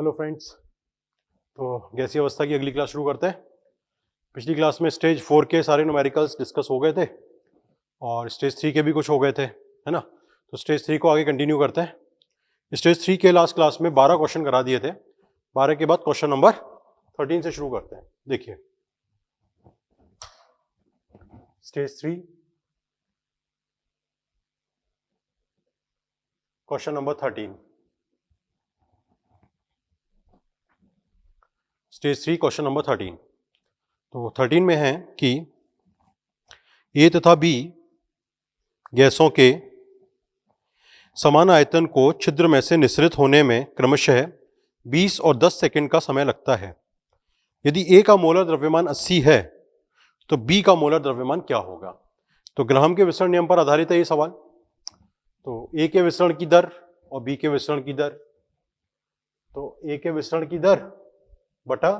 Hello friends, तो गैसीय अवस्था की अगली क्लास शुरू करते हैं। पिछली क्लास में स्टेज 4 के सारे न्यूमेरिकल्स डिस्कस हो गए थे और स्टेज 3 के भी कुछ हो गए थे, है ना। तो स्टेज 3 को आगे कंटिन्यू करते हैं। स्टेज 3 के लास्ट क्लास में 12 क्वेश्चन करा दिए थे। 12 के बाद क्वेश्चन नंबर 13 से शुरू करते हैं। देखिए stage 3 question number 13। Stage 3 question number 13। तो 13 में है कि ए तथा बी गैसों के समान आयतन को छिद्र में से निःसृत होने में क्रमशः 20 और 10 सेकंड का समय लगता है। यदि ए का मोलर द्रव्यमान 80 है तो बी का मोलर द्रव्यमान क्या होगा। तो ग्राहम के विसरण नियम पर आधारित है ये सवाल। तो ए के विसरण की दर और बी के विसरण की दर, तो ए के विसरण की दर बटा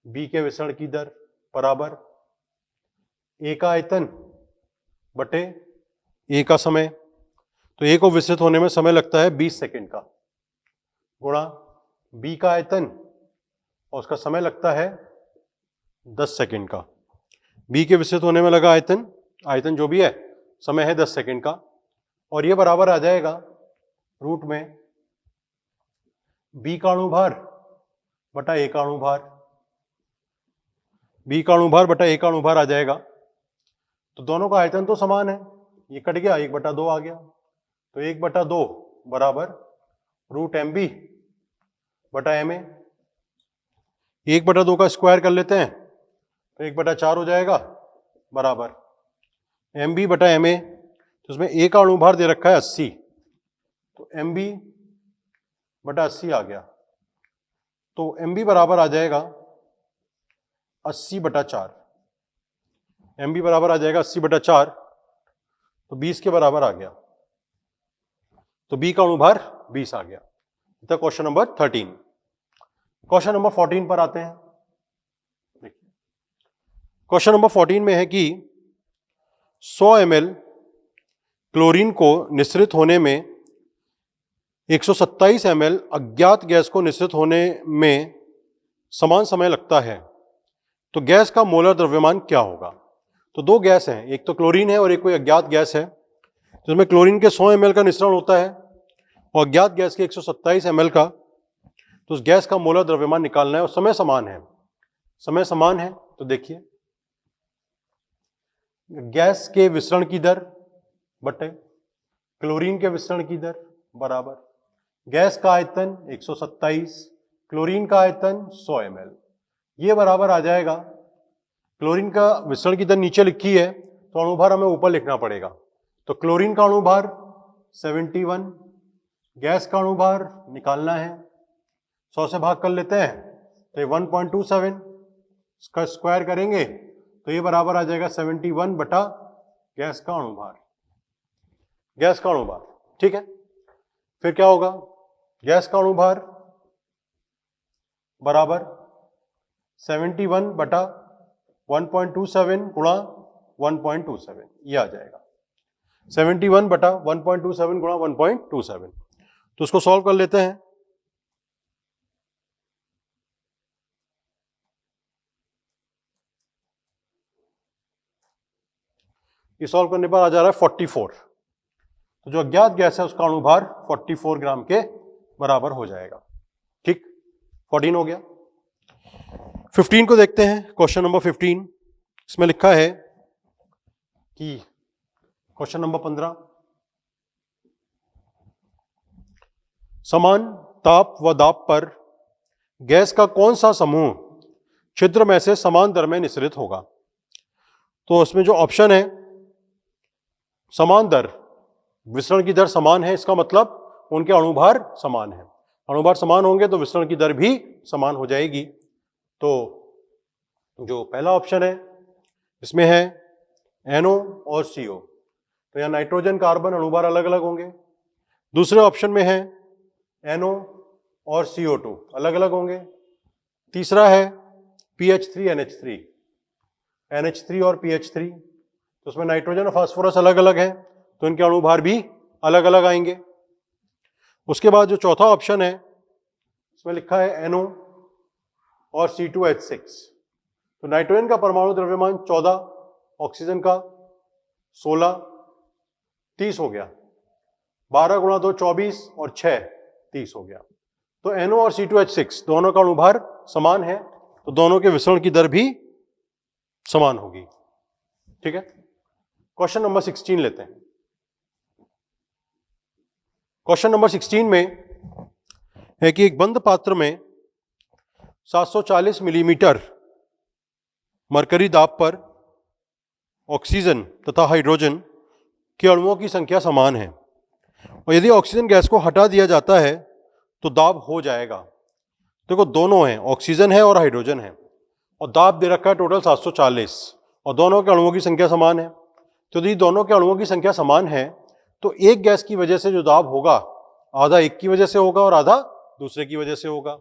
बी के विसरण की दर बराबर ए का आयतन बटे ए का समय। तो ए को विसरित होने में समय लगता है 20 सेकंड का, गुणा बी का आयतन और उसका समय लगता है 10 सेकंड का। बी के विसरित होने में लगा आयतन जो भी है, समय है 10 सेकंड का, और ये बराबर आ जाएगा रूट में बी का अणुभार बटा ए का अणुभार। बी का अणुभार बटा ए का अणुभार आ जाएगा। तो दोनों का आयतन तो समान है, ये कट गया, 1/2 आ गया। तो 1/2 बराबर रूट एम बी बटा एम ए। 1/2 का स्क्वायर कर लेते हैं तो 1/4 हो जाएगा बराबर एम बी बटा एम ए। तो उसमें ए का अणुभार दे रखा है 80, तो एम बी बटा 80 आ गया। तो एम बी बराबर आ जाएगा 80/4। एम बी बराबर आ जाएगा 80/4, तो 20 के बराबर आ गया। तो बी का अणुभार 20 आ गया। तो क्वेश्चन नंबर 13। क्वेश्चन नंबर 14 पर आते हैं। देखिए क्वेश्चन नंबर 14 में है कि 100 ml क्लोरीन को निःसृत होने में 127 ml अज्ञात गैस को निःसृत होने में समान समय लगता है। तो गैस का मोलर द्रव्यमान क्या होगा। तो दो गैस हैं, एक तो क्लोरीन है और एक कोई अज्ञात गैस है। तो इसमें क्लोरीन के 100 ml का मिश्रण होता है और अज्ञात गैस के 127 ml का। तो उस गैस का मोलर द्रव्यमान निकालना है और समय समान है। समय समान है तो देखिए गैस के विसरण की दर बटे क्लोरीन के विसरण की दर बराबर गैस का आयतन 127, क्लोरीन का आयतन 100 ml। ये बराबर आ जाएगा, क्लोरीन का विसरण की दर नीचे लिखी है तो अणुभार हमें ऊपर लिखना पड़ेगा। तो क्लोरीन का अणुभार 71, गैस का अणुभार निकालना है, 100 से भाग कर लेते हैं तो 1.27, इसका स्क्वायर करेंगे तो ये बराबर आ जाएगा 71 बटा गैस का अणुभार। गैस का अणुभार, ठीक है। फिर क्या होगा, गैस का अणुभार बराबर 71 बटा 1.27 गुणा 1.27, ये आ जाएगा 71 बटा 1.27 गुणा 1.27। तो उसको सॉल्व कर लेते हैं। ये सॉल्व करने पर आ जा रहा है 44। तो जो अज्ञात गैस है उसका अणुभार 44 ग्राम के बराबर हो जाएगा। ठीक, 14 हो गया। 15 को देखते हैं। क्वेश्चन नंबर 15, इसमें लिखा है कि क्वेश्चन नंबर 15, समान ताप व दाब पर गैस का कौन सा समूह छिद्र में से समान दर में निःसृत होगा। तो उसमें जो ऑप्शन है समान दर, विसरण की दर समान है, इसका मतलब उनके अणुभार समान है। अणुभार समान होंगे तो विसरण की दर भी समान हो जाएगी। तो जो पहला ऑप्शन है इसमें है NO और CO, तो यहाँ नाइट्रोजन कार्बन अणुभार अलग अलग होंगे। दूसरे ऑप्शन में है NO और CO2 अलग अलग होंगे। तीसरा है PH3 NH3, NH3 और PH3, तो उसमें नाइट्रोजन और फास्फोरस अलग अलग है तो इनके अणुभार भी अलग अलग आएंगे। उसके बाद जो चौथा ऑप्शन है इसमें लिखा है NO और C2H6। तो नाइट्रोजन का परमाणु द्रव्यमान 14, ऑक्सीजन का 16, 30 हो गया। 12 गुणा 2 24 और 6 30 हो गया। तो NO और C2H6 दोनों का अणुभार समान है, तो दोनों के विसरण की दर भी समान होगी। ठीक है, क्वेश्चन नंबर 16 लेते हैं। क्वेश्चन नंबर 16 में है कि एक बंद पात्र में 740 मिलीमीटर मरकरी दाब पर ऑक्सीजन तथा हाइड्रोजन के अणुओं की संख्या समान है और यदि ऑक्सीजन गैस को हटा दिया जाता है तो दाब हो जाएगा। देखो दोनों हैं, ऑक्सीजन है और हाइड्रोजन है, और दाब दे रखा है टोटल 740 और दोनों के अणुओं की संख्या समान है। तो यदि दोनों के अणुओं की संख्या समान है तो एक गैस की वजह से जो दाब होगा आधा एक की वजह से होगा और आधा दूसरे की वजह से होगा।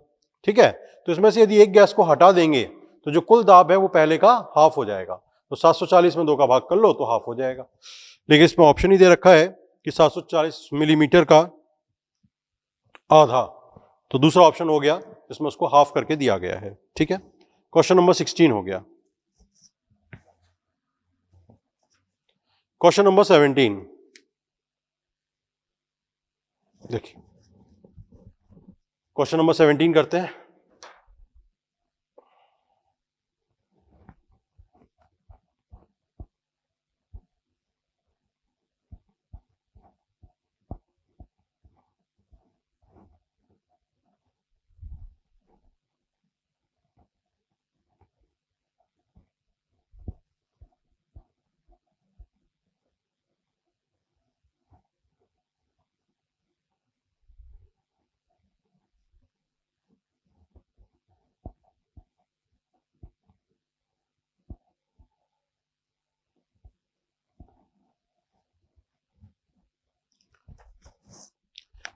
ठीक है, तो इसमें से यदि एक गैस को हटा देंगे तो जो कुल दाब है वो पहले का हाफ हो जाएगा। तो 740 में 2 का भाग कर लो तो हाफ हो जाएगा। लेकिन इसमें ऑप्शन ही दे रखा है कि 740 मिलीमीटर का आधा, तो दूसरा ऑप्शन हो गया इसमें उसको हाफ करके दिया गया है। ठीक है, क्वेश्चन नंबर 16 हो गया। क्वेश्चन नंबर 17 देखिए, क्वेश्चन नंबर 17 करते हैं।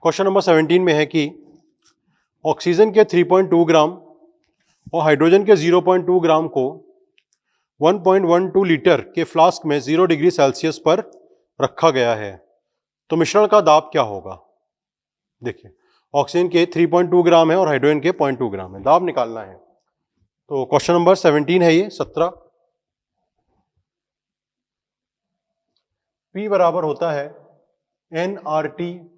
क्वेश्चन नंबर 17 में है कि ऑक्सीजन के 3.2 ग्राम और हाइड्रोजन के 0.2 ग्राम को 1.12 लीटर के फ्लास्क में 0 डिग्री सेल्सियस पर रखा गया है, तो मिश्रण का दाब क्या होगा। देखिए, ऑक्सीजन के 3.2 ग्राम है और हाइड्रोजन के 0.2 ग्राम है, दाब निकालना है। तो क्वेश्चन नंबर 17 है ये 17। P बराबर होता है nRT/V।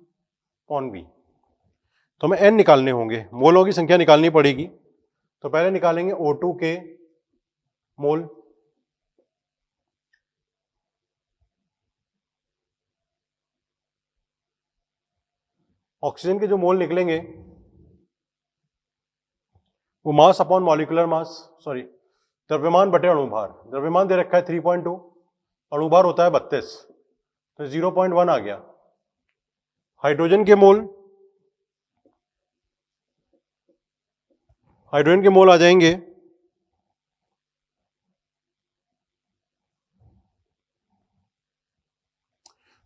तो हमें n निकालने होंगे, मोलों की संख्या निकालनी पड़ेगी। तो पहले निकालेंगे O2 के मोल, ऑक्सीजन के जो मोल निकलेंगे वो mass upon molecular mass, sorry द्रव्यमान बटे अणुभार। द्रव्यमान दे रखा है 3.2, अणुभार होता है 32, तो 0.1 आ गया। हाइड्रोजन के मोल, हाइड्रोजन के मोल आ जाएंगे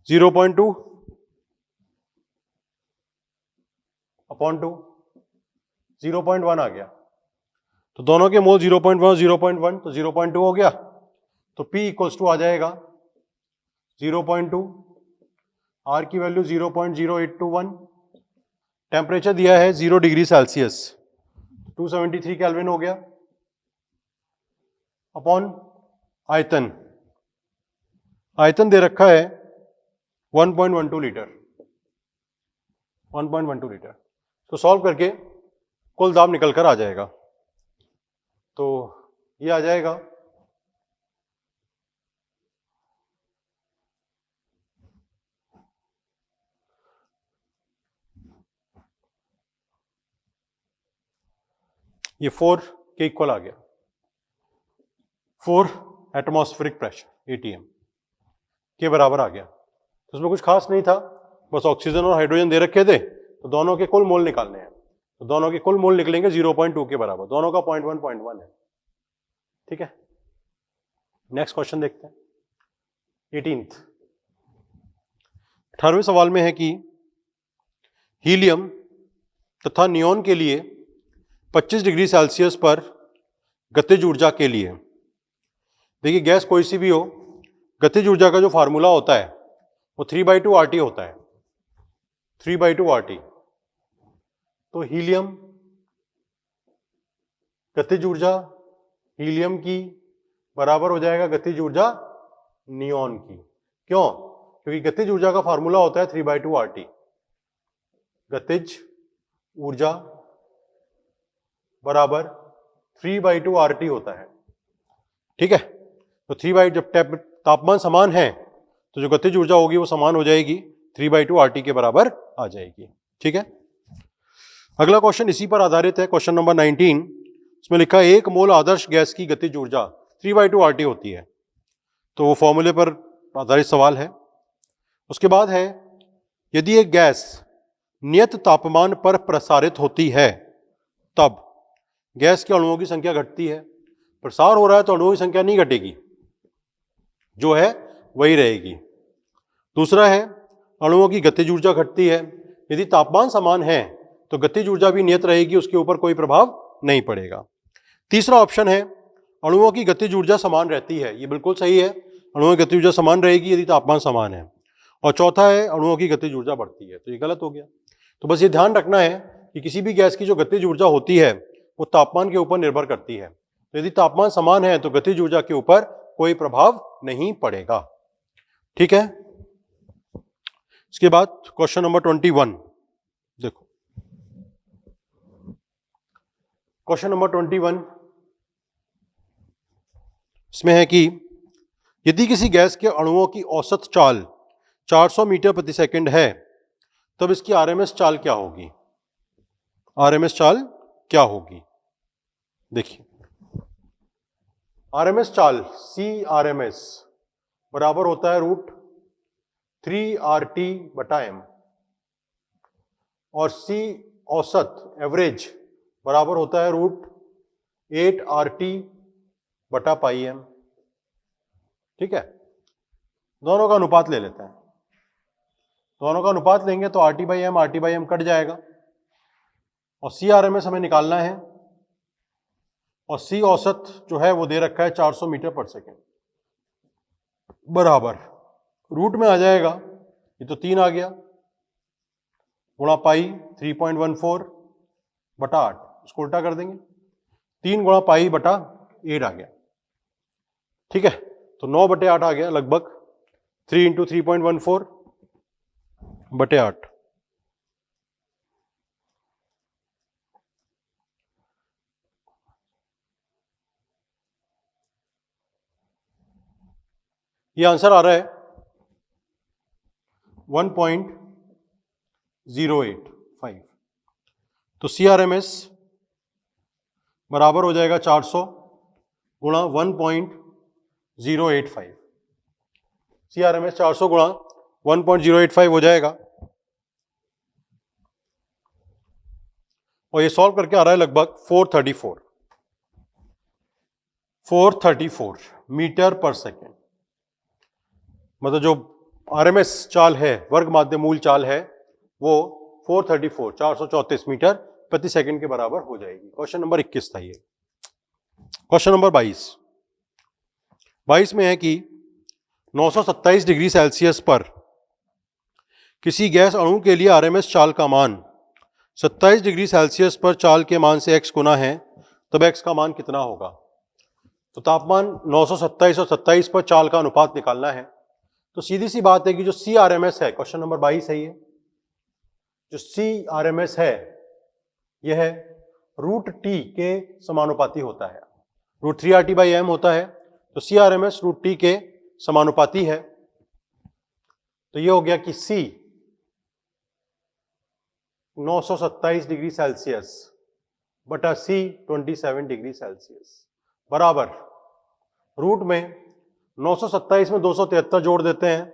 0.2 अपॉन 2, 0.1 आ गया। तो दोनों के मोल 0.1 0.1, तो 0.2 हो गया। तो P इक्वल्स टू आ जाएगा 0.2, R की वैल्यू 0.0821, टेम्परेचर दिया है 0 डिग्री सेल्सियस, 273 केल्विन हो गया, अपॉन आयतन, आयतन दे रखा है 1.12 लीटर, 1.12 लीटर। तो सॉल्व करके कुल दाब निकल कर आ जाएगा। तो ये आ जाएगा ये 4 के इक्वल आ गया, 4 एटमॉस्फेरिक प्रेशर ATM के बराबर आ गया। तो उसमें कुछ खास नहीं था, बस ऑक्सीजन और हाइड्रोजन दे रखे थे, तो दोनों के कुल मोल निकालने हैं। तो दोनों के कुल मोल निकलेंगे 0.2 के बराबर, दोनों का 0.1 है। ठीक है, नेक्स्ट क्वेश्चन देखते हैं 18th। 18वें सवाल में है कि हीलियम तथा नियोन के लिए 25 डिग्री सेल्सियस पर गतिज ऊर्जा के लिए, देखिए गैस कोई सी भी हो, गतिज ऊर्जा का जो फार्मूला होता है वो 3/2 RT होता है, 3/2 RT। तो हीलियम गतिज ऊर्जा हीलियम की बराबर हो जाएगा गतिज ऊर्जा नियॉन की। क्यों? क्योंकि गतिज ऊर्जा का फार्मूला होता है 3/2 RT। गतिज ऊर्जा बराबर 3/2 RT होता है। ठीक है, तो 3/2 जब तापमान समान है तो जो गतिज ऊर्जा होगी वो समान हो जाएगी, 3/2 RT के बराबर आ जाएगी। ठीक है, अगला क्वेश्चन इसी पर आधारित है, क्वेश्चन नंबर 19। इसमें लिखा है 1 मोल आदर्श गैस की गतिज ऊर्जा 3/2 RT होती है। तो वो फॉर्मूले पर आधारित सवाल है। उसके बाद है यदि एक गैस नियत तापमान पर प्रसारित होती है तब गैस के अणुओं की संख्या घटती है। प्रसार हो रहा है तो अणुओं की संख्या नहीं घटेगी, जो है वही रहेगी। दूसरा है अणुओं की गतिज ऊर्जा घटती है। यदि तापमान समान है तो गतिज ऊर्जा भी नियत रहेगी, उसके ऊपर कोई प्रभाव नहीं पड़ेगा। तीसरा ऑप्शन है अणुओं की गतिज ऊर्जा समान रहती है। ये बिल्कुल सही है, अणुओं की गतिज ऊर्जा समान रहेगी यदि तापमान समान है। और चौथा है अणुओं की गतिज ऊर्जा बढ़ती है। तो ये गलत हो गया। तो बस ये ध्यान रखना है कि किसी भी गैस की जो गतिज ऊर्जा होती है वो तापमान के ऊपर निर्भर करती है। तो यदि तापमान समान है तो गतिज ऊर्जा के ऊपर कोई प्रभाव नहीं पड़ेगा। ठीक है, इसके बाद क्वेश्चन नंबर 21 देखो। क्वेश्चन नंबर 21 इसमें है कि यदि किसी गैस के अणुओं की औसत चाल 400 मीटर प्रति सेकंड है तब इसकी आरएमएस चाल क्या होगी? आरएमएस चाल क्या होगी? देखिए, आरएमएस चाल CRMS बराबर होता है √3RT/m और C औसत एवरेज बराबर होता है √8RT/m। ठीक है, दोनों का अनुपात ले लेते हैं। दोनों का अनुपात लेंगे तो RT/m कट जाएगा और CRMS हमें निकालना है और C औसत जो है वो दे रखा है 400 मीटर पर सेकेंड बराबर रूट में आ जाएगा, ये तो 3 आ गया, गुणा पाई 3.14/8, इसको उल्टा कर देंगे, 3 गुणा पाई बटा 8 आ गया। ठीक है, तो 9/8 आ गया लगभग, 3 × 3.14/8। ये आंसर आ रहा है 1.085। तो CRMS बराबर हो जाएगा 400 गुणा 1.085। CRMS 400 गुणा 1.085 हो जाएगा और ये सॉल्व करके आ रहा है लगभग 434 मीटर पर सेकेंड। मतलब जो आरएमएस चाल है, वर्ग माध्य मूल चाल है, वो 434 मीटर प्रति सेकंड के बराबर हो जाएगी। क्वेश्चन नंबर 21 था ये। क्वेश्चन नंबर 22 में है कि 927 डिग्री सेल्सियस पर किसी गैस अणु के लिए आरएमएस चाल का मान 27 डिग्री सेल्सियस पर चाल के मान से x गुना है, तब x का मान कितना होगा? तो तापमान 927 और 27 पर चाल का अनुपात निकालना है। तो सीधी सी बात है कि जो CRMS है, क्वेश्चन नंबर 22 है ये, जो CRMS है यह है √T के समानुपाती होता है। √3RT/m होता है, तो CRMS √T के समानुपाती है। तो ये हो गया कि C 927 डिग्री सेल्सियस बटा C 27 डिग्री सेल्सियस बराबर रूट में 927 में 273 जोड़ देते हैं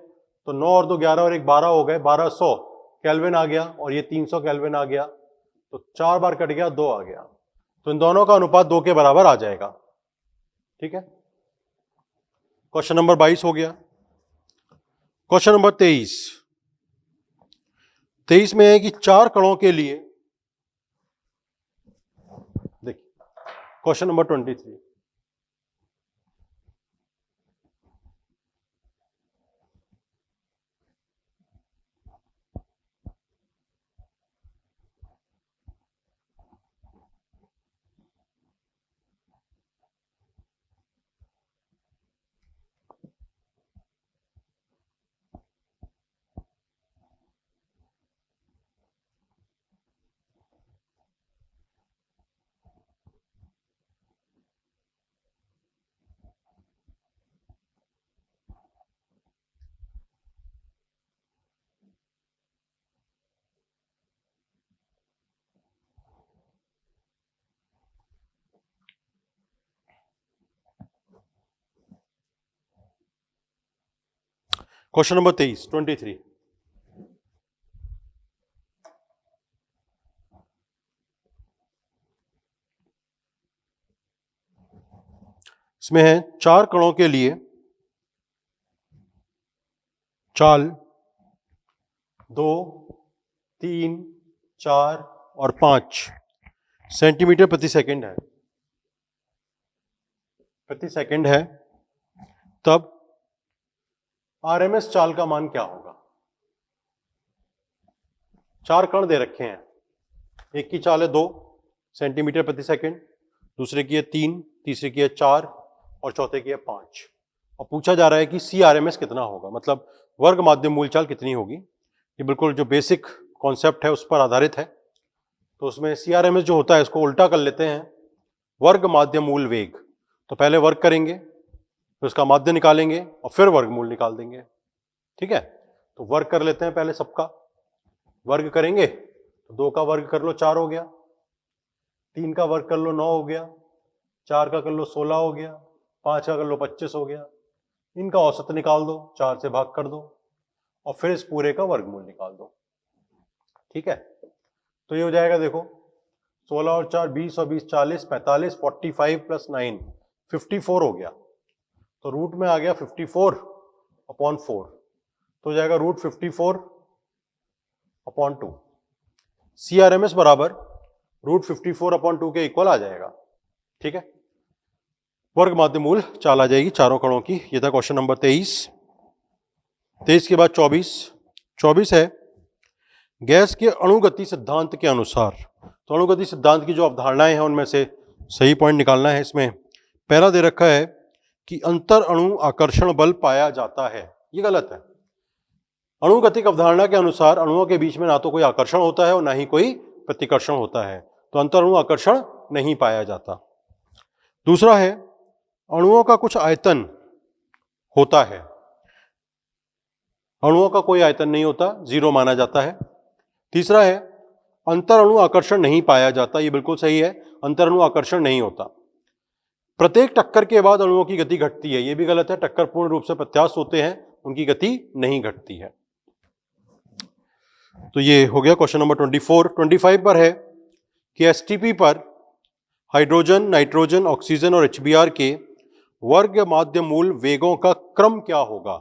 तो 9 और 2 11 और 1 12 हो गए, 1200 केल्विन आ गया और ये 300 केल्विन आ गया, तो 4 बार कट गया, 2 आ गया, तो इन दोनों का अनुपात 2 के बराबर आ जाएगा। ठीक है, क्वेश्चन नंबर 22 हो गया। क्वेश्चन नंबर 23 में है कि 4 कणों के लिए, देखिए क्वेश्चन नंबर 23, क्वेश्चन नंबर 23, 23। इसमें है 4 कणों के लिए चाल 2, 3, 4 और 5 सेंटीमीटर प्रति सेकंड है, तब आरएमएस चाल का मान क्या होगा? 4 कण दे रखे हैं, एक की चाल है 2 सेंटीमीटर प्रति सेकंड, दूसरे की है 3, तीसरे की है 4 और चौथे की है 5। और पूछा जा रहा है कि CRMS कितना होगा, मतलब वर्ग माध्य मूल चाल कितनी होगी। ये बिल्कुल जो बेसिक कॉन्सेप्ट है उस पर आधारित है। तो उसमें CRMS जो होता है इसको उल्टा कर लेते हैं, वर्ग माध्य मूल वेग। तो पहले वर्ग करेंगे, फिर उसका माध्य निकालेंगे और फिर वर्गमूल निकाल देंगे। ठीक है, तो वर्ग कर लेते हैं पहले सबका। वर्ग करेंगे तो 2 का वर्ग कर लो 4 हो गया, 3 का वर्ग कर लो 9 हो गया, 4 का कर लो 16 हो गया, 5 का कर लो 25 हो गया। इनका औसत निकाल दो, 4 से भाग कर दो और फिर इस पूरे का वर्गमूल निकाल दो। ठीक है, तो ये हो जाएगा, देखो 16 और 4 20 और 20 40 45 45 प्लस 9 54 हो गया। तो रूट में आ गया 54/4, तो हो जाएगा रूट 54/2। CRMS बराबर रूट 54/2 के इक्वल आ जाएगा। ठीक है, वर्ग माध्य मूल चाल आ जाएगी चारों कणों की। ये था क्वेश्चन नंबर 23। 23 के बाद 24 है, गैस के अणुगति सिद्धांत के अनुसार। तो अणुगति सिद्धांत की जो अवधारणाएं हैं उनमें से सही पॉइंट निकालना है। इसमें पहला दे रखा है कि अंतर अणु आकर्षण बल पाया जाता है, ये गलत है। अणुगतिक अवधारणा के अनुसार अणुओं के बीच में ना तो कोई आकर्षण होता है और ना ही कोई प्रतिकर्षण होता है, तो अंतर अणु आकर्षण नहीं पाया जाता। दूसरा है, अणुओं का कुछ आयतन होता है, अणुओं का कोई आयतन नहीं होता, 0 माना जाता है। तीसरा है, अंतर अणु आकर्षण नहीं पाया जाता, ये बिल्कुल सही है, अंतर अणु आकर्षण नहीं होता। प्रत्येक टक्कर के बाद अणुओं की गति घटती है, ये भी गलत है, टक्कर पूर्ण रूप से प्रत्यास्थ होते हैं, उनकी गति नहीं घटती है। तो ये हो गया क्वेश्चन नंबर 24। 25 पर है कि एसटीपी पर हाइड्रोजन, नाइट्रोजन, ऑक्सीजन और HBr के वर्ग माध्य मूल वेगों का क्रम क्या होगा।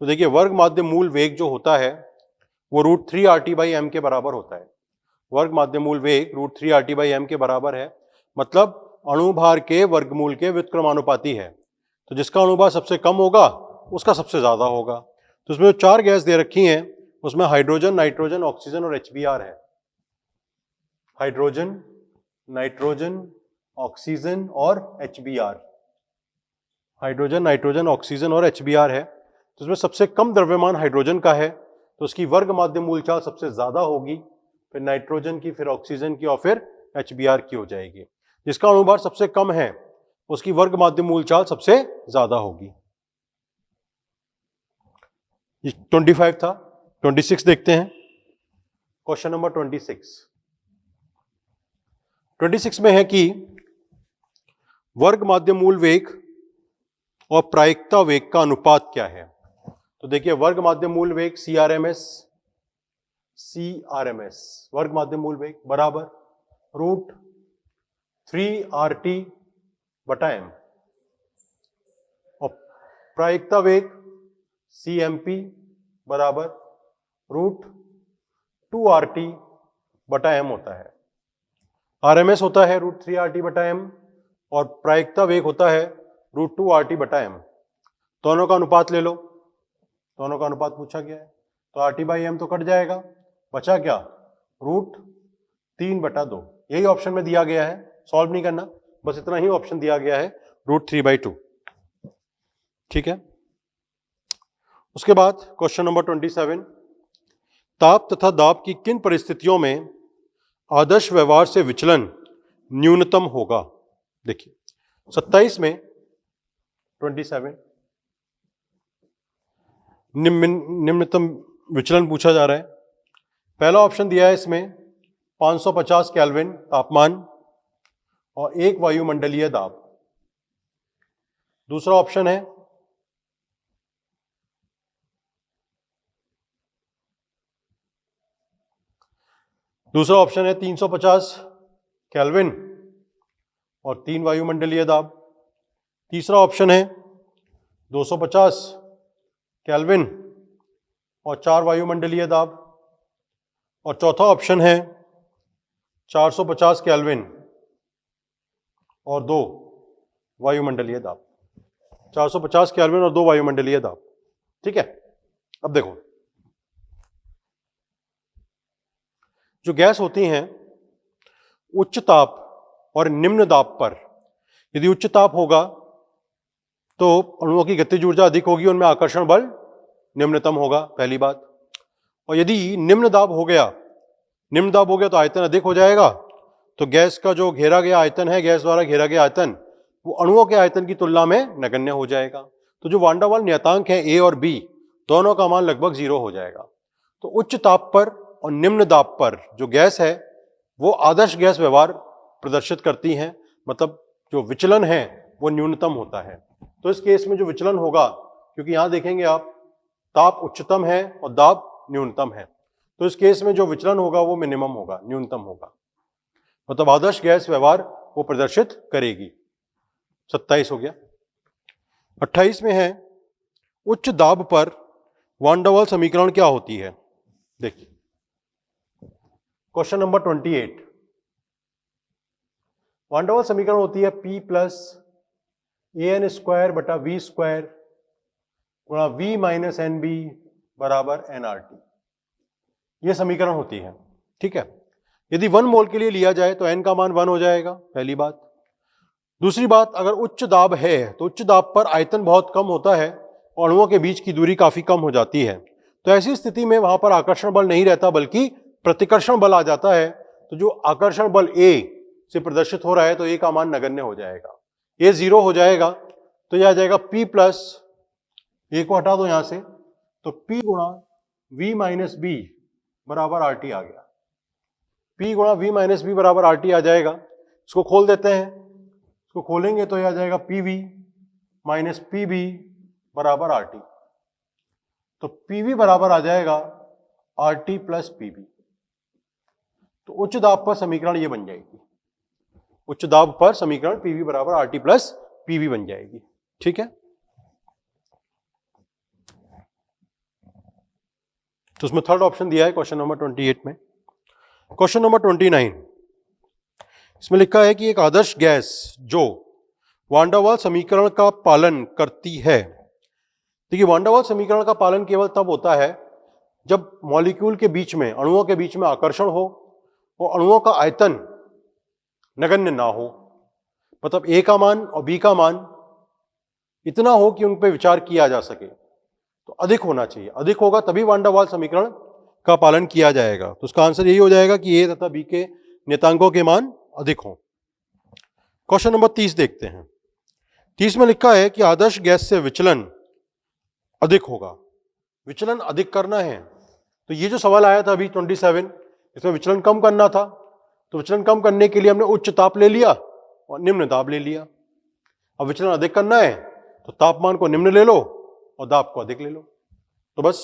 तो देखिए, वर्ग माध्य मूल वेग जो होता है वो √3RT/m के बराबर होता है। वर्ग माध्य मूल वेग √3RT/m के बराबर है, मतलब अणुभार के वर्गमूल के व्युत्क्रमानुपाती है। तो जिसका अणुभार सबसे कम होगा उसका सबसे ज्यादा होगा। तो इसमें जो 4 गैस दे रखी हैं उसमें हाइड्रोजन, नाइट्रोजन, ऑक्सीजन और HBr है। हाइड्रोजन, नाइट्रोजन, ऑक्सीजन और HBr, हाइड्रोजन, नाइट्रोजन, ऑक्सीजन और HBr है। तो इसमें सबसे कम द्रव्यमान हाइड्रोजन का है, तो उसकी वर्ग माध्य मूल चाल सबसे ज्यादा होगी, फिर नाइट्रोजन की, फिर ऑक्सीजन की और फिर HBr की हो जाएगी। जिसका अणुभार सबसे कम है उसकी वर्ग माध्य मूल चाल सबसे ज्यादा होगी। 25 था। 26 देखते हैं, क्वेश्चन नंबर 26 में है कि वर्ग माध्य मूल वेग और प्रायिकता वेग का अनुपात क्या है। तो देखिए, वर्ग माध्य मूल वेग CRMS वर्ग माध्य मूल वेग बराबर √3RT/m और प्रायिकता वेग CMP बराबर √2RT/m होता है। RMS होता है √3RT/m और प्रायिकता वेग होता है √2RT/m। दोनों का अनुपात ले लो, दोनों का अनुपात पूछा गया है, तो RT/m तो कट जाएगा, बचा क्या, √3/2। यही ऑप्शन में दिया गया है, सॉल्व नहीं करना, बस इतना ही ऑप्शन दिया गया है, √3/2। ठीक है, उसके बाद क्वेश्चन नंबर 27, ताप तथा दाब की किन परिस्थितियों में आदर्श व्यवहार से विचलन न्यूनतम होगा। देखिए 27 में 27 निम्नतम विचलन पूछा जा रहा है। पहला ऑप्शन दिया है इसमें 550 केल्विन तापमान और 1 वायुमंडलीय दाब। दूसरा ऑप्शन है दूसरा ऑप्शन है 350 केल्विन और 3 वायुमंडलीय दाब। तीसरा ऑप्शन है 250 केल्विन और 4 वायुमंडलीय दाब। और चौथा ऑप्शन है 450 केल्विन और 2 वायुमंडलीय दाब। 450 केल्विन और 2 वायुमंडलीय दाब। ठीक है, अब देखो, जो गैस होती हैं उच्च ताप और निम्न दाब पर, यदि उच्च ताप होगा तो अणुओं की गतिज ऊर्जा अधिक होगी, उनमें आकर्षण बल निम्नतम होगा, पहली बात। और यदि निम्न दाब हो गया तो आयतन अधिक हो जाएगा, तो गैस का जो घेरा गया आयतन है, गैस द्वारा घेरा गया आयतन, वो अणुओं के आयतन की तुलना में नगण्य हो जाएगा। तो जो वान डेर वाल्स नियतांक है ए और बी, दोनों का मान लगभग 0 हो जाएगा। तो उच्च ताप पर और निम्न दाब पर जो गैस है वो आदर्श गैस व्यवहार प्रदर्शित करती हैं, मतलब जो विचलन है वो न्यूनतम होता है। तो इस केस में जो विचलन होगा, क्योंकि यहां देखेंगे आप, ताप उच्चतम है और दाब न्यूनतम है, तो इस केस में जो विचलन होगा वो मिनिमम होगा, न्यूनतम होगा, मतलब आदर्श गैस व्यवहार वो प्रदर्शित करेगी। 27 हो गया। 28 में है उच्च दाब पर वान डेर वाल्स समीकरण क्या होती है। देखिए, question number 28। Van der Waals समीकरण होती है P प्लस AN स्क्वायर बटा V स्क्वायर गुणा V माइनस NB बराबर nRT। यह समीकरण होती है। ठीक है, यदि 1 मोल के लिए लिया जाए तो n का मान 1 हो जाएगा, पहली बात। दूसरी बात, अगर उच्च दाब है तो उच्च दाब पर आयतन बहुत कम होता है और अणुओं के बीच की दूरी काफी कम हो जाती है, तो ऐसी स्थिति में वहां पर आकर्षण बल नहीं रहता बल्कि प्रतिकर्षण बल आ जाता है। तो जो आकर्षण बल A से प्रदर्शित हो रहा है तो A का मान नगण्य हो जाएगा, A 0 हो जाएगा। तो यह आ जाएगा P प्लस, A को हटा दो यहां से, तो P गुणा V माइनस बी बराबर RT आ गया। P गुणा V माइनस बी बराबर RT आ जाएगा। इसको खोल देते हैं, इसको खोलेंगे तो यह आ जाएगा PV माइनस PB बराबर RT। तो PV बराबर आ जाएगा RT प्लस PB। तो उच्च दाब पर समीकरण ये बन जाएगी, उच्च दाब पर समीकरण PV बराबर RT प्लस PB बन जाएगी। ठीक है, तो उसमें थर्ड ऑप्शन दिया है क्वेश्चन नंबर 28 में। क्वेश्चन नंबर 29, इसमें लिखा है कि एक आदर्श गैस जो वान डेर वाल्स समीकरण का पालन करती है। देखिए, वान डेर वाल्स समीकरण का पालन केवल तब होता है जब मॉलिक्यूल के बीच में, अणुओं के बीच में आकर्षण हो और अणुओं का आयतन नगण्य ना हो, मतलब A का मान और B का मान इतना हो कि उन पर विचार किया जा सके, तो अधिक होना चाहिए, अधिक होगा तभी वान डेर वाल्स समीकरण का पालन किया जाएगा। तो उसका आंसर यही हो जाएगा कि A तथा B के नियतांकों के मान अधिक हों। क्वेश्चन नंबर 30 देखते हैं। 30 में लिखा है कि आदर्श गैस से विचलन अधिक होगा, विचलन अधिक करना है। तो ये जो सवाल आया था अभी 27, इसमें विचलन कम करना था, तो विचलन कम करने के लिए हमने उच्च ताप ले लिया और निम्न दाब ले लिया। अब विचलन अधिक करना है तो तापमान को निम्न ले लो और दाब को अधिक ले लो, तो बस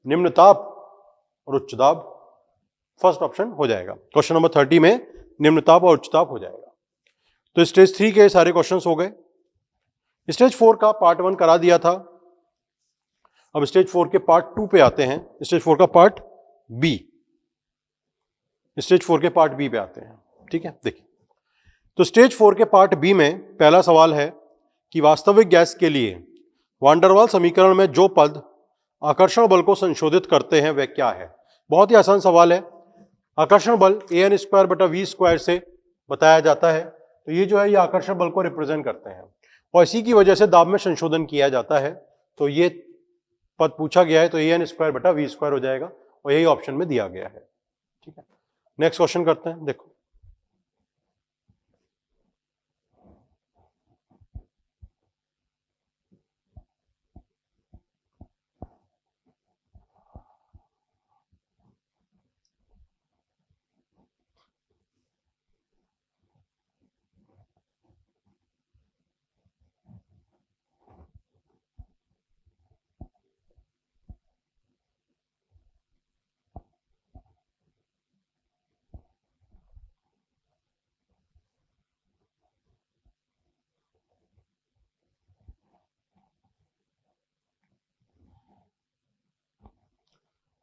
निम्न ताप और उच्च दाब फर्स्ट ऑप्शन हो जाएगा। क्वेश्चन नंबर 30 में निम्न ताप और उच्च ताप हो जाएगा। तो स्टेज 3 के सारे क्वेश्चंस हो गए। स्टेज 4 का पार्ट 1 करा दिया था, अब स्टेज 4 के पार्ट 2 पे आते हैं। स्टेज 4 का पार्ट बी, स्टेज 4 के पार्ट बी पे आते हैं। ठीक है, देखिए, तो स्टेज 4 के पार्ट बी में पहला सवाल है कि वास्तविक गैस के लिए वान डेर वाल्स समीकरण में जो पद आकर्षण बल को संशोधित करते हैं वह क्या है। बहुत ही आसान सवाल है। आकर्षण बल AN स्क्वायर बटा V स्क्वायर से बताया जाता है, तो ये जो है ये आकर्षण बल को रिप्रेजेंट करते हैं और इसी की वजह से दाब में संशोधन किया जाता है। तो ये पद पूछा गया है, तो AN स्क्वायर बटा V स्क्वायर हो जाएगा और यही ऑप्शन में दिया गया है। ठीक है, नेक्स्ट क्वेश्चन करते हैं। देखो,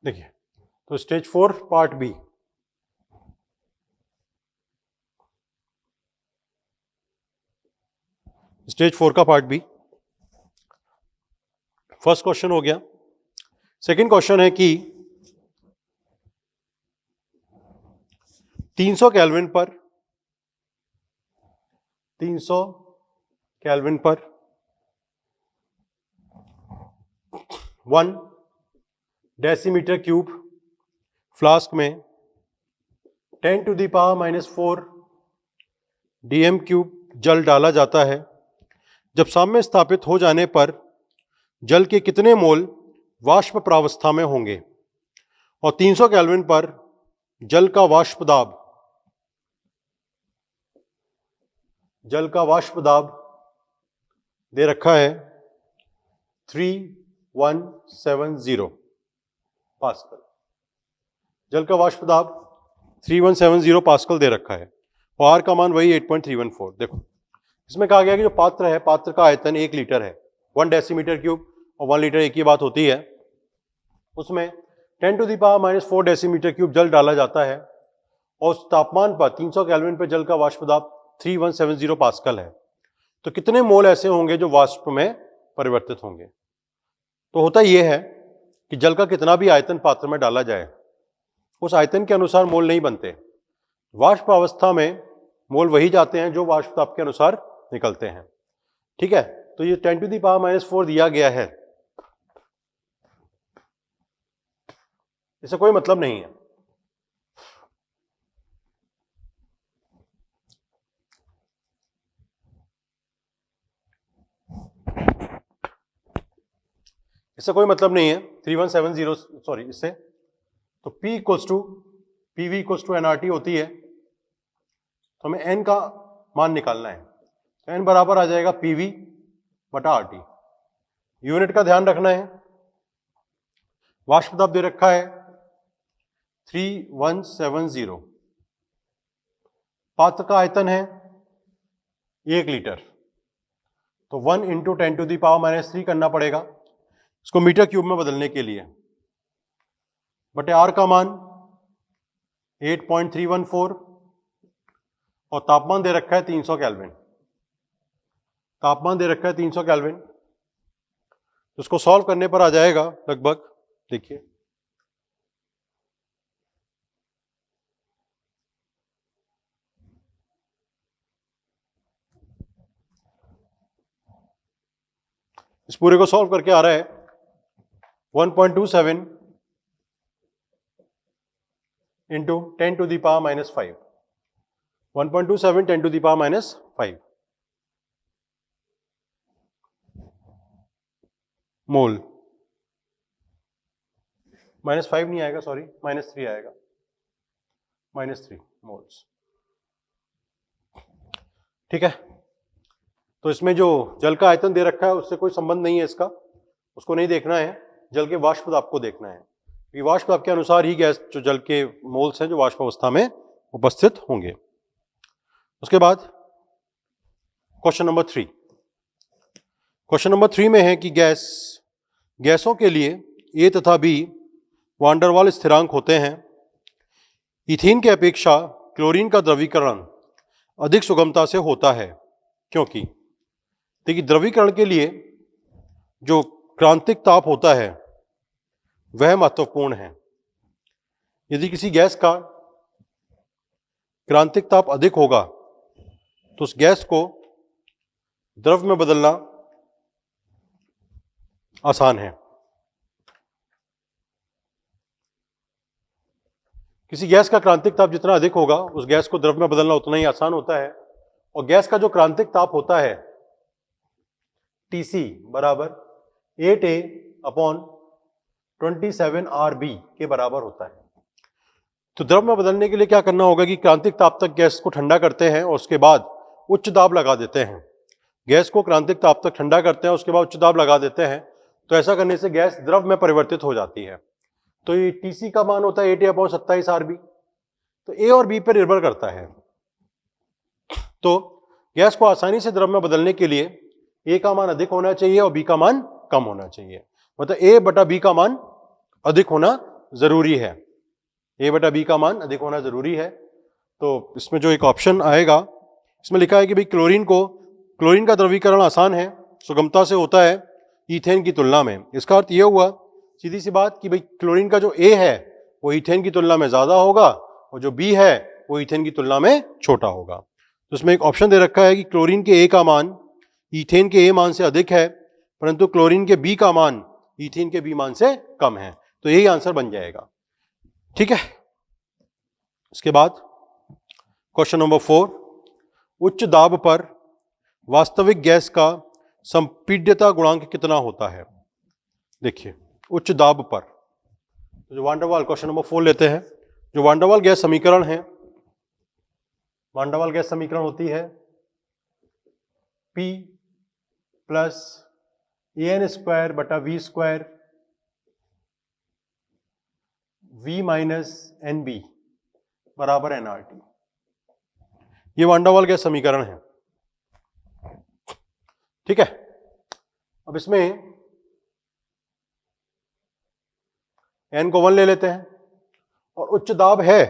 देखिए, तो स्टेज 4 पार्ट बी, स्टेज 4 का पार्ट बी, फर्स्ट क्वेश्चन हो गया। सेकंड क्वेश्चन है कि 300 केल्विन पर 1 डेसीमीटर क्यूब फ्लास्क में 10 to the power -4 dm cube जल डाला जाता है। जब साम्य स्थापित हो जाने पर जल के कितने मोल वाष्प प्रावस्था में होंगे? और 300 केल्विन पर जल का वाष्प दाब दे रखा है 3170 पास्कल। जल का वाष्प दाब 3170 पास्कल दे रखा है और आर का मान वही 8.314। देखो, इसमें कहा गया कि जो पात्र है, पात्र का आयतन 1 लीटर है, 1 डेसीमीटर क्यूब और 1 लीटर एक ही बात होती है। उसमें 10 to the power -4 decimeter cube जल डाला जाता है और उस तापमान पर 300 केल्विन पर जल का वाष्प दाब 3170 पास्कल है। तो कितने मोल ऐसे होंगे जो वाष्प में परिवर्तित होंगे? तो होता यह है कि जल का कितना भी आयतन पात्र में डाला जाए, उस आयतन के अनुसार मोल नहीं बनते। वाष्प अवस्था में मोल वही जाते हैं जो वाष्प ताप के अनुसार निकलते हैं। ठीक है, तो ये 10 टू द पावर -4 दिया गया है, इससे कोई मतलब नहीं है। इससे कोई मतलब नहीं है 3170, सॉरी, इससे तो P equals to PV equals to nRT होती है। तो हमें n का मान निकालना है, तो n बराबर आ जाएगा PV बटा RT। यूनिट का ध्यान रखना है। वाष्प दाब दे रखा है 3170, पात्र का आयतन है 1 लीटर, तो 1 इंटू 10 टू द पावर -3 करना पड़ेगा इसको मीटर क्यूब में बदलने के लिए, बटे आर का मान 8.314 और तापमान दे रखा है 300 केल्विन। तापमान दे रखा है 300 केल्विन, तो इसको सॉल्व करने पर आ जाएगा लगभग, देखिए, इस पूरे को सॉल्व करके आ रहा है 1.27 into 10 to the power -5, 1.27 10 to the power -5 mole. -5 नहीं आएगा, सॉरी, -3 आएगा, -3 मोल्स। ठीक है, तो इसमें जो जल का आयतन दे रखा है उससे कोई संबंध नहीं है इसका, उसको नहीं देखना है, जल के वाष्प दाब को देखना है। ये वाष्प दाब के अनुसार ही गैस जो जल के मोल्स हैं जो वाष्प अवस्था में उपस्थित होंगे। उसके बाद क्वेश्चन नंबर 3। क्वेश्चन नंबर 3 में है कि गैसों के लिए ए तथा बी वान डेर वाल स्थिरांक होते हैं। इथीन के अपेक्षा क्लोरीन का द्रवीकरण अधिक सुगमता से होता है, क्योंकि देखिए, द्रवीकरण के लिए जो क्रांतिक ताप होता है वह महत्वपूर्ण है। यदि किसी गैस का क्रांतिक ताप अधिक होगा तो उस गैस को द्रव में बदलना आसान है। किसी गैस का क्रांतिक ताप जितना अधिक होगा उस गैस को द्रव में बदलना उतना ही आसान होता है। और गैस का जो क्रांतिक ताप होता है TC बराबर 8A अपॉन 27 RB के बराबर होता है। तो द्रव में बदलने के लिए क्या करना होगा कि क्रांतिक ताप तक गैस को ठंडा करते हैं और उसके बाद उच्च दाब लगा देते हैं। गैस को क्रांतिक ताप तक ठंडा करते हैं, उसके बाद उच्च दाब लगा देते हैं। तो ऐसा करने से गैस द्रव में परिवर्तित हो जाती है। तो ये TC का मान होता है 8A अपॉन 27 RB। तो A और B पर निर्भर करता है। तो गैस को आसानी से द्रव में बदलने के लिए A का मान अधिक होना चाहिए और B का मान कम होना चाहिए। मतलब A बटा B का मान अधिक होना जरूरी है, ए बटा बी का मान अधिक होना जरूरी है। तो इसमें जो एक ऑप्शन आएगा, इसमें लिखा है कि भाई क्लोरीन का द्रवीकरण आसान है, सुगमता से होता है ईथेन की तुलना में। इसका अर्थ यह हुआ सीधी सी बात कि भाई क्लोरीन का जो ए है वो ईथेन की तुलना में ज्यादा होगा और जो बी है वो ईथेन की तुलना में छोटा होगा। तो इसमें एक ऑप्शन दे रखा है कि क्लोरीन के ए का मान ईथेन के ए मान से अधिक है, परंतु क्लोरीन के बी का मान ईथेन के बी मान से कम है। तो यही आंसर बन जाएगा। ठीक है। इसके बाद क्वेश्चन नंबर 4, उच्च दाब पर वास्तविक गैस का संपीड्यता गुणांक कितना होता है? देखिए, उच्च दाब पर जो वान डेर वाल, क्वेश्चन नंबर 4 लेते हैं। जो वान डेर वाल गैस समीकरण है, वान डेर वाल गैस समीकरण होती है P प्लस AN स्क्वायर बटा V square V minus NB बराबर nRT। ये वान डेर वाल गैस समीकरण है। ठीक है। अब इसमें n को 1 ले लेते हैं और उच्च दाब है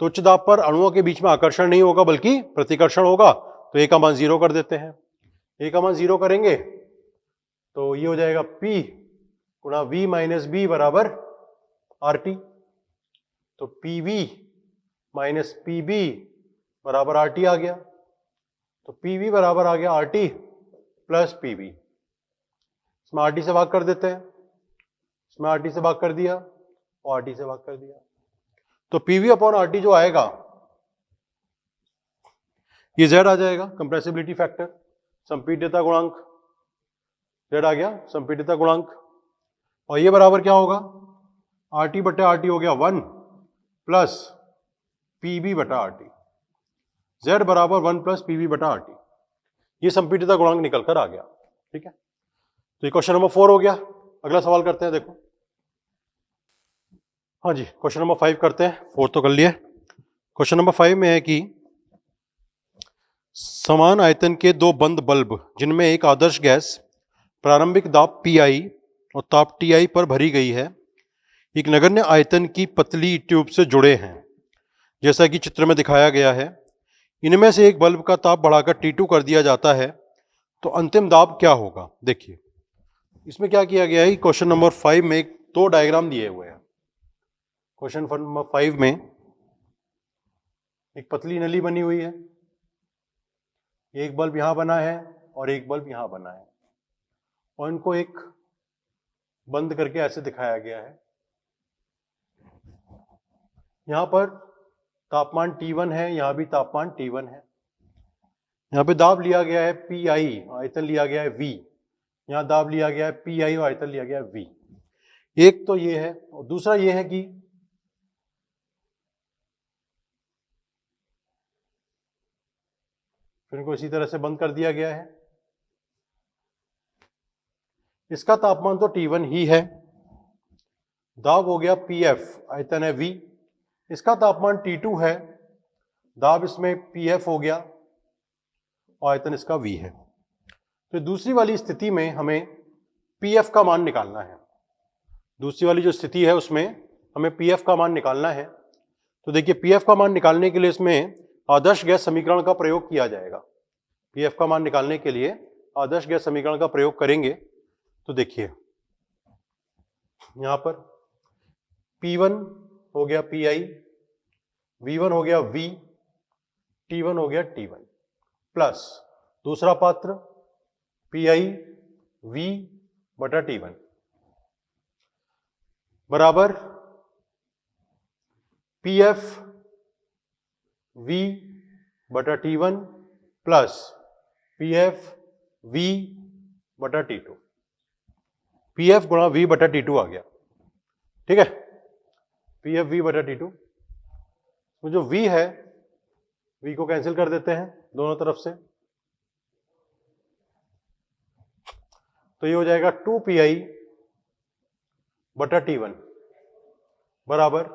तो उच्च दाब पर अणुओं के बीच में आकर्षण नहीं होगा बल्कि प्रतिकर्षण होगा। तो a का मान 0 कर देते हैं। a का मान 0 करेंगे तो ये हो जाएगा P गुणा V माइनस B बराबर RT। तो PV माइनस PB बराबर RT आ गया। तो PV बराबर आ गया RT प्लस PB। इसमें RT से भाग कर देते हैं, इसमें RT से भाग कर दिया और RT से भाग कर दिया। तो PV अपॉन RT जो आएगा ये Z आ जाएगा, कंप्रेसिबिलिटी फैक्टर, संपीड्यता गुणांक। Z आ गया संपीड्यता गुणांक। और ये बराबर क्या होगा? RT बटा RT हो गया 1 प्लस PB बटा RT। Z बराबर 1 प्लस PB बटा RT। ये संपीड्यता गुणांक निकल कर आ गया। ठीक है। तो ये क्वेश्चन नंबर 4 हो गया। अगला सवाल करते हैं। देखो, हाँ जी, क्वेश्चन नंबर 5 करते हैं। 4 तो कर लिए। क्वेश्चन नंबर 5 में है कि समान आयतन के दो बंद बल्ब जिनमें एक आदर्श गैस प्रारंभिक दाब Pi और ताप Ti पर भरी गई है, एक नगण्य आयतन की पतली ट्यूब से जुड़े हैं जैसा कि चित्र में दिखाया गया है। इनमें से एक बल्ब का ताप बढ़ाकर T2 कर दिया जाता है तो अंतिम दाब क्या होगा? देखिए, इसमें क्या किया गया है, क्वेश्चन नंबर 5 में दो डायग्राम दिए हुए हैं। क्वेश्चन नंबर 5 में एक पतली नली बनी हुई है, एक बल्ब यहां बना है और एक बल्ब यहां बना है और इनको एक बंद करके ऐसे दिखाया गया है। यहां पर तापमान T1 है, यहां भी तापमान T1 है। यहां पे दाब लिया गया है Pi, आयतन लिया गया है V। यहां दाब लिया गया है Pi और आयतन लिया गया है V। एक तो ये है और दूसरा ये है कि फिर इनको इसी तरह से बंद कर दिया गया है। इसका तापमान तो T1 ही है, दाब हो गया PF, आयतन है V। इसका तापमान T2 है, दाब इसमें PF हो गया और आयतन इसका V है। तो दूसरी वाली स्थिति में हमें PF का मान निकालना है। दूसरी वाली जो स्थिति है उसमें हमें PF का मान निकालना है। तो देखिए, PF का मान निकालने के लिए इसमें आदर्श गैस समीकरण का प्रयोग किया जाएगा। PF का मान निकालने के लिए आदर्श गैस समीकरण का प्रयोग करेंगे। तो देखिए, यहां पर P1 हो गया Pi, V1 हो गया V, T1 हो गया T1 प्लस दूसरा पात्र Pi V बटा T1 बराबर PF V बटा T1 प्लस PF V बटा T2। PF गुणा V बटा T2 आ गया। ठीक है, PF V बटा T2। तो जो V है, V को कैंसिल कर देते हैं दोनों तरफ से। तो ये हो जाएगा 2Pi बटा T1 बराबर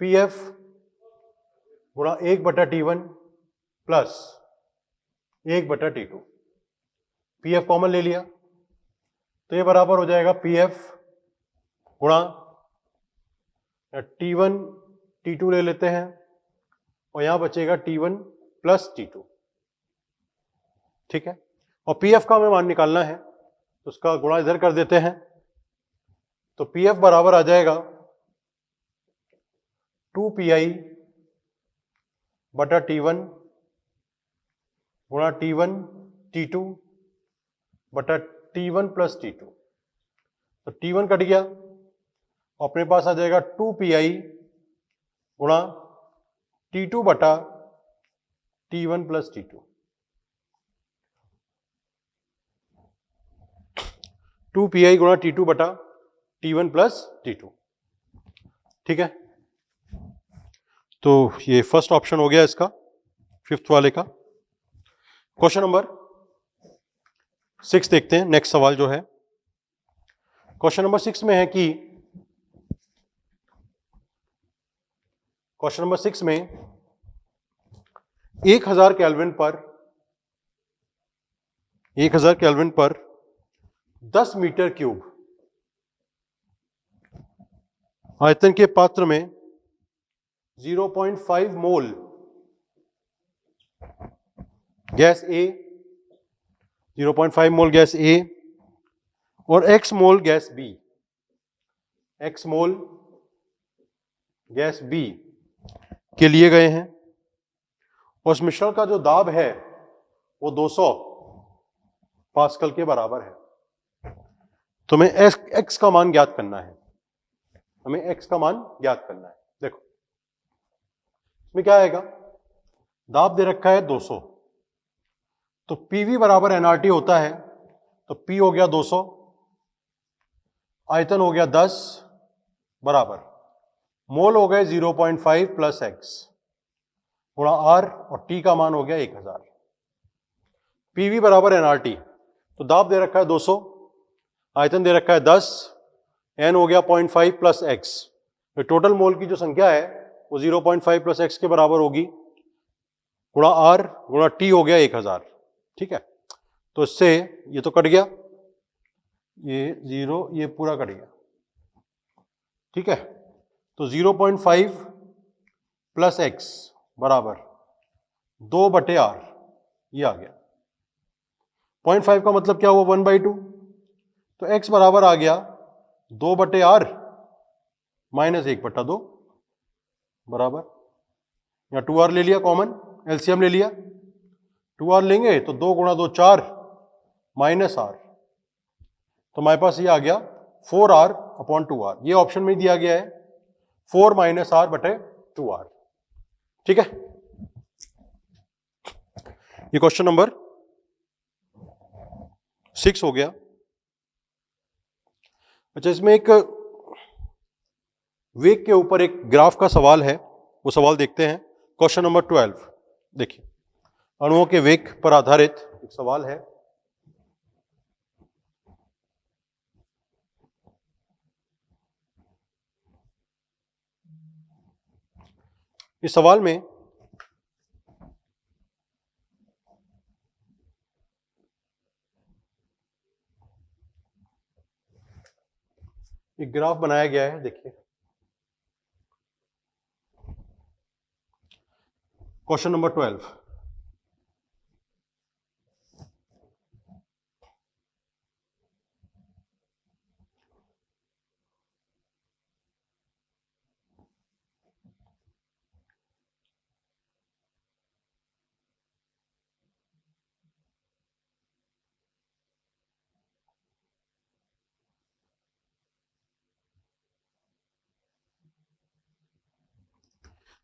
PF गुणा 1 बटा T1 प्लस 1 बटा T2। PF कॉमन ले लिया तो ये बराबर हो जाएगा PF गुणा या T1 T2 ले लेते हैं और यहां बचेगा T1 प्लस T2, ठीक है। और PF का हमें मान निकालना है तो उसका गुणा इधर कर देते हैं, तो PF बराबर आ जाएगा 2PI बटा T1 गुणा T1 T2 बटा T1 प्लस T2। तो T1 कट गया, अपने पास आ जाएगा 2PI गुणा T2 बटा T1 प्लस T2। 2PI गुणा T2 बटा T1 प्लस T2, ठीक है। तो ये फर्स्ट ऑप्शन हो गया इसका, फिफ्थ वाले का। क्वेश्चन नंबर 6 देखते हैं, नेक्स्ट सवाल जो है क्वेश्चन नंबर 6 में है कि क्वेश्चन नंबर 6 में 1000 केल्विन पर 10 मीटर क्यूब आयतन के पात्र में 0.5 मोल gas A, 0.5 mole gas A और X मोल गैस B, X मोल गैस B के लिए गए हैं। और उस मिश्रण का जो दाब है वो 200 पास्कल के बराबर है। तो हमें X का मान ज्ञात करना है, हमें X का मान ज्ञात करना है। देखो इसमें क्या आएगा, दाब दे रखा है 200, तो PV बराबर nRT होता है, तो P हो गया 200, आयतन हो गया 10 बराबर मोल हो गए 0.5 प्लस X गुणा R और T का मान हो गया 1000। PV बराबर nRT, तो दाब दे रखा है 200, आयतन दे रखा है 10, N हो गया 0.5 प्लस X, तो टोटल मोल की जो संख्या है वो 0.5 प्लस X के बराबर होगी गुणा R गुणा T हो गया 1000, ठीक है। तो इससे ये तो कट गया, ये 0 ये पूरा कट गया, ठीक है। तो 0.5 प्लस X बराबर 2/R, ये आ गया। 0.5 का मतलब क्या हुआ, 1/2, तो X बराबर आ गया 2/R माइनस 1/2 बराबर, या 2R ले लिया कॉमन, एलसीएम ले लिया, 2R लेंगे तो 2 गुणा 2 4 माइनस R, तो हमारे पास ये आ गया 4R अपॉन 2R। ये ऑप्शन में दिया गया है 4 माइनस R बटे 2R, ठीक है। ये क्वेश्चन नंबर 6 हो गया। अच्छा, इसमें एक वेग के ऊपर एक ग्राफ का सवाल है, वो सवाल देखते हैं। क्वेश्चन नंबर 12 देखिए, अणुओं के वेग पर आधारित एक सवाल है। इस सवाल में एक ग्राफ बनाया गया है, देखिए। क्वेश्चन नंबर 12,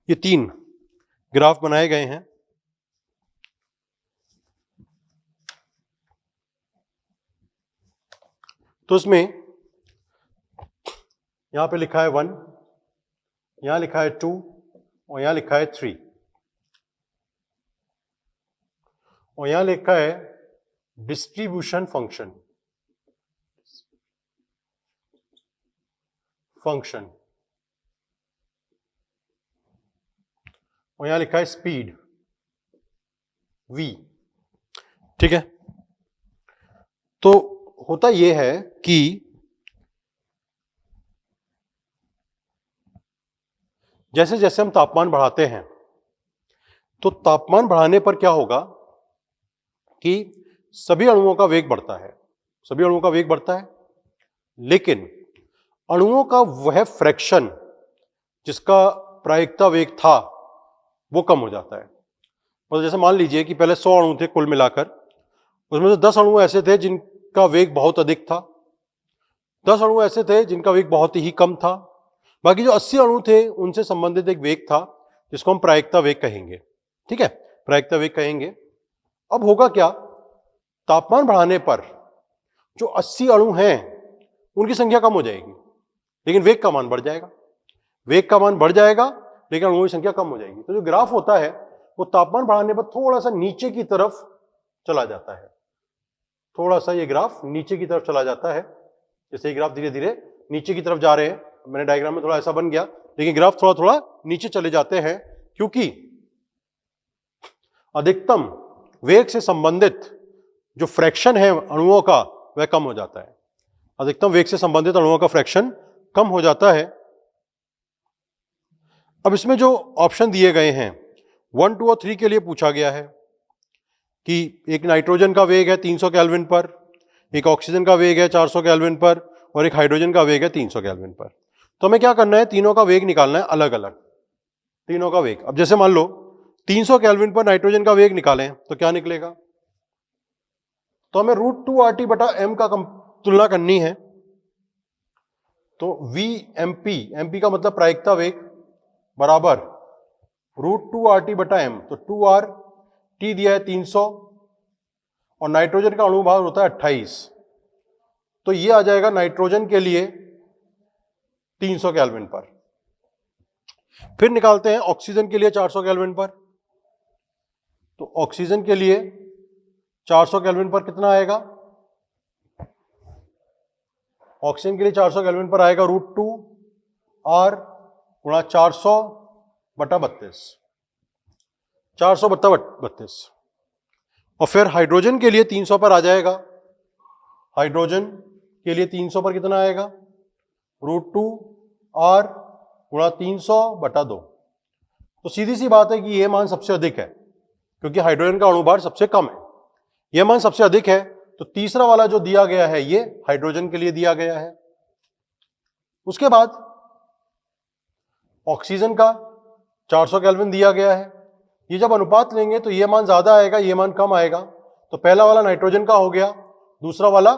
ये 3 ग्राफ बनाए गए हैं। तो उसमें यहां पे लिखा है 1, यहां लिखा है 2 और यहां लिखा है 3, और यहां लिखा है डिस्ट्रीब्यूशन फंक्शन और यहां लिखा है स्पीड v, ठीक है। तो होता यह है कि जैसे जैसे हम तापमान बढ़ाते हैं तो तापमान बढ़ाने पर क्या होगा कि सभी अणुओं का वेग बढ़ता है, सभी अणुओं का वेग बढ़ता है, लेकिन अणुओं का वह फ्रैक्शन जिसका प्रायिकता वेग था वो कम हो जाता है। मतलब जैसे मान लीजिए कि पहले 100 अणु थे कुल मिलाकर, उसमें से 10 अणु ऐसे थे जिनका वेग बहुत अधिक था, 10 अणु ऐसे थे जिनका वेग बहुत ही कम था, बाकी जो 80 अणु थे उनसे संबंधित एक वेग था जिसको हम प्रायिकता वेग कहेंगे। ठीक है, प्रायिकता वेग कहेंगे। अब होगा क्या, तापमान बढ़ाने पर जो 80 अणु हैं उनकी संख्या कम हो जाएगी, लेकिन वेग का मान बढ़ जाएगा, वेग का मान बढ़ जाएगा लेकिन अणुओं की संख्या कम हो जाएगी। तो जो ग्राफ होता है वो तापमान बढ़ाने पर थोड़ा सा नीचे की तरफ चला जाता है, थोड़ा सा ये ग्राफ नीचे की तरफ चला जाता है। जैसे ये ग्राफ धीरे धीरे नीचे की तरफ जा रहे हैं, मैंने डायग्राम में थोड़ा ऐसा बन गया, लेकिन ग्राफ थोड़ा थोड़ा नीचे चले जाते हैं क्योंकि अधिकतम वेग से संबंधित जो फ्रैक्शन है अणुओं का वह कम हो जाता है, अधिकतम वेग से संबंधित अणुओं का फ्रैक्शन कम हो जाता है। अब इसमें जो ऑप्शन दिए गए हैं 1, 2 और 3 के लिए पूछा गया है कि एक नाइट्रोजन का वेग है 300 केल्विन पर, एक ऑक्सीजन का वेग है 400 केल्विन पर और एक हाइड्रोजन का वेग है 300 केल्विन पर। तो हमें क्या करना है, तीनों का वेग निकालना है अलग अलग, तीनों का वेग। अब जैसे मान लो 300 केल्विन पर नाइट्रोजन का वेग निकालें तो क्या निकलेगा, तो हमें √2 RT बटा m का तुलना करनी है। तो VMP, MP का मतलब प्रायिकता वेग, बराबर √2 RT बटा m। तो 2R, T दिया है 300 और नाइट्रोजन का अणु भार होता है 28, तो ये आ जाएगा नाइट्रोजन के लिए 300 केल्विन पर। फिर निकालते हैं ऑक्सीजन के लिए 400 केल्विन पर। तो ऑक्सीजन के लिए 400 केल्विन पर कितना आएगा, ऑक्सीजन के लिए 400 केल्विन पर आएगा √2R गुणा 400 बटा 32, 400 बटा 32। और फिर हाइड्रोजन के लिए 300 पर आ जाएगा, हाइड्रोजन के लिए 300 पर कितना आएगा, √2R गुणा 300 बटा 2। तो सीधी सी बात है कि यह मान सबसे अधिक है क्योंकि हाइड्रोजन का अणुभार सबसे कम है, यह मान सबसे अधिक है। तो तीसरा वाला जो दिया गया है ये हाइड्रोजन के लिए दिया गया है। उसके बाद ऑक्सीजन का 400 केल्विन दिया गया है। ये जब अनुपात लेंगे तो ये मान ज्यादा आएगा, ये मान कम आएगा। तो पहला वाला नाइट्रोजन का हो गया, दूसरा वाला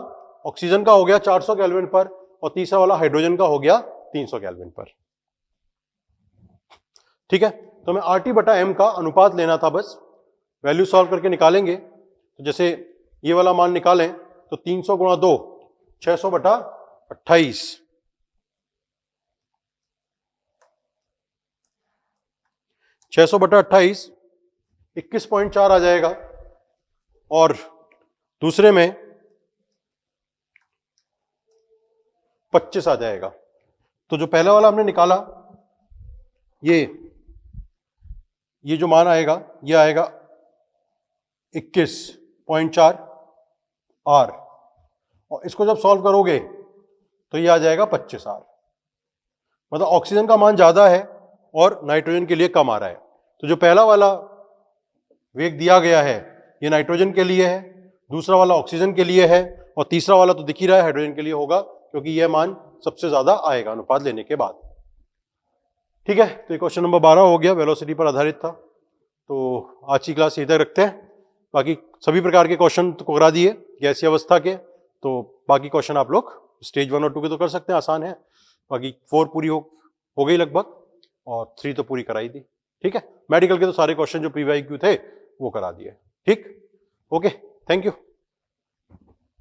ऑक्सीजन का हो गया 400 केल्विन पर और तीसरा वाला हाइड्रोजन का हो गया 300 केल्विन पर। ठीक है, तो हमें RT बटा m का अनुपात लेना था, बस वैल्यू सॉल्व करके निकालेंगे। तो जैसे ये वाला मान निकालें तो 300 गुणा 2 600 बटा 28, 600 बटा 28 21.4 आ जाएगा और दूसरे में 25 आ जाएगा। तो जो पहला वाला हमने निकाला ये जो मान आएगा ये आएगा 21.4 R और इसको जब सॉल्व करोगे तो ये आ जाएगा 25 R। मतलब ऑक्सीजन का मान ज्यादा है और नाइट्रोजन के लिए कम आ रहा है। तो जो पहला वाला वेग दिया गया है ये नाइट्रोजन के लिए है, दूसरा वाला ऑक्सीजन के लिए है और तीसरा वाला तो दिख ही रहा है हाइड्रोजन के लिए होगा क्योंकि यह मान सबसे ज्यादा आएगा अनुपात लेने के बाद। ठीक है, तो ये क्वेश्चन नंबर 12 हो गया, वेलोसिटी पर आधारित था। तो आज की क्लास यहीं तक रखते हैं। बाकी सभी प्रकार के क्वेश्चन तो करा दिए गैसीय अवस्था के, तो बाकी क्वेश्चन आप लोग स्टेज 1 और 2 के तो कर सकते हैं, आसान है। बाकी 4 पूरी हो गई लगभग और 3 तो पूरी कराई दी। ठीक है, मेडिकल के तो सारे क्वेश्चन जो प्रीवाई क्यू थे वो करा दिए। ठीक, ओके, थैंक यू।